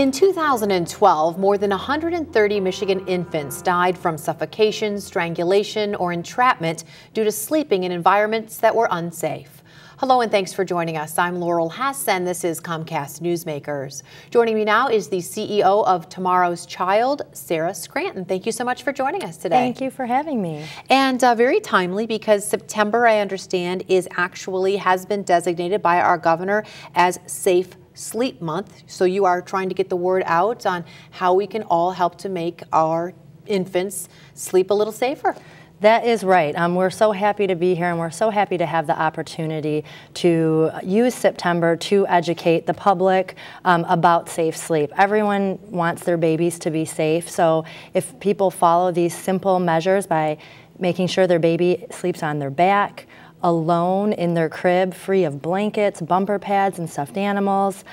In 2012, more than 130 Michigan infants died from suffocation, strangulation, or entrapment due to sleeping in environments that were unsafe. Hello and thanks for joining us. I'm Laurel Hess and this is Comcast Newsmakers. Joining me now is the CEO of Tomorrow's Child, Sarah Scranton. Thank you so much for joining us today. Thank you for having me. And very timely because September, I understand, has been designated by our governor as Safe Sleep Month. So you are trying to get the word out on how we can all help to make our infants sleep a little safer. That is right. We're so happy to be here and we're so happy to have the opportunity to use September to educate the public about safe sleep. Everyone wants their babies to be safe, so if people follow these simple measures by making sure their baby sleeps on their back, alone in their crib, free of blankets, bumper pads, and stuffed animals,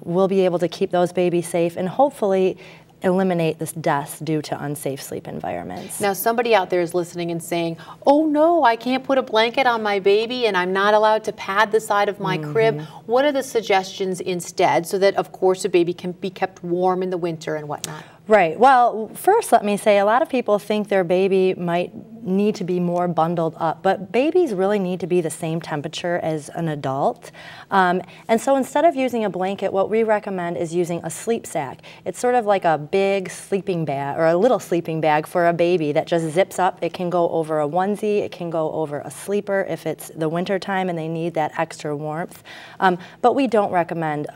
we'll be able to keep those babies safe and hopefully eliminate this deaths due to unsafe sleep environments. Now somebody out there is listening and saying, oh no, I can't put a blanket on my baby and I'm not allowed to pad the side of my crib. What are the suggestions instead so that of course a baby can be kept warm in the winter and whatnot? Right. Well, first let me say a lot of people think their baby might need to be more bundled up, but babies really need to be the same temperature as an adult. And so instead of using a blanket, what we recommend is using a sleep sack. It's sort of like a big sleeping bag or a little sleeping bag for a baby that just zips up. It can go over a onesie, it can go over a sleeper if it's the winter time and they need that extra warmth. But we don't recommend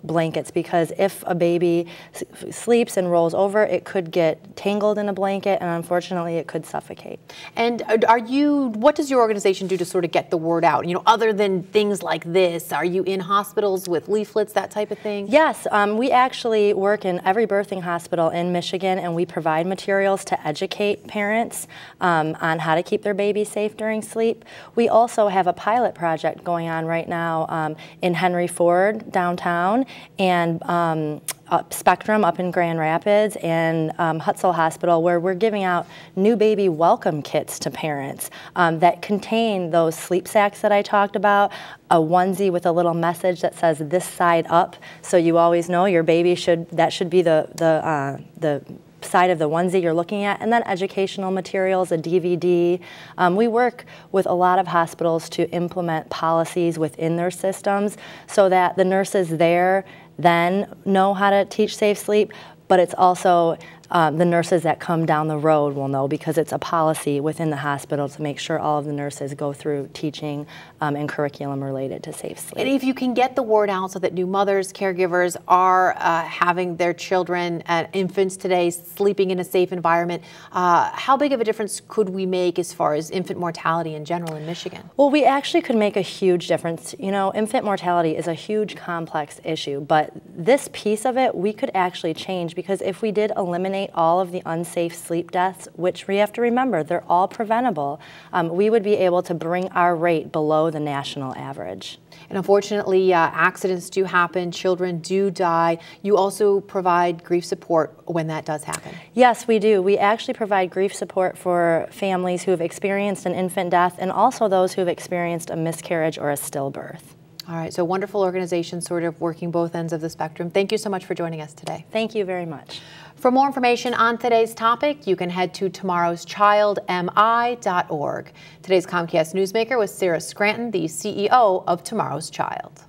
blankets because if a baby sleeps and rolls over, it could get tangled in a blanket and unfortunately it could suffocate. And what does your organization do to sort of get the word out? You know, other than things like this, are you in hospitals with leaflets, that type of thing? Yes, we actually work in every birthing hospital in Michigan and we provide materials to educate parents on how to keep their baby safe during sleep. We also have a pilot project going on right now in Henry Ford downtown and Spectrum up in Grand Rapids and Hutzel Hospital, where we're giving out new baby welcome kits to parents that contain those sleep sacks that I talked about, a onesie with a little message that says this side up, so you always know your baby should be the side of the onesie you're looking at, and then educational materials, a DVD. We work with a lot of hospitals to implement policies within their systems so that the nurses there then know how to teach safe sleep, but it's also the nurses that come down the road will know because it's a policy within the hospital to make sure all of the nurses go through teaching and curriculum related to safe sleep. And if you can get the word out so that new mothers, caregivers are having their children, infants today, sleeping in a safe environment, how big of a difference could we make as far as infant mortality in general in Michigan? Well, we actually could make a huge difference. You know, infant mortality is a huge complex issue, but this piece of it we could actually change because if we did eliminate all of the unsafe sleep deaths, which we have to remember, they're all preventable, we would be able to bring our rate below the national average. And unfortunately, accidents do happen, children do die. You also provide grief support when that does happen. Yes, we do. We actually provide grief support for families who have experienced an infant death and also those who have experienced a miscarriage or a stillbirth. All right, so wonderful organization sort of working both ends of the spectrum. Thank you so much for joining us today. Thank you very much. For more information on today's topic, you can head to tomorrowschildmi.org. Today's Comcast Newsmaker was Sarah Scranton, the CEO of Tomorrow's Child.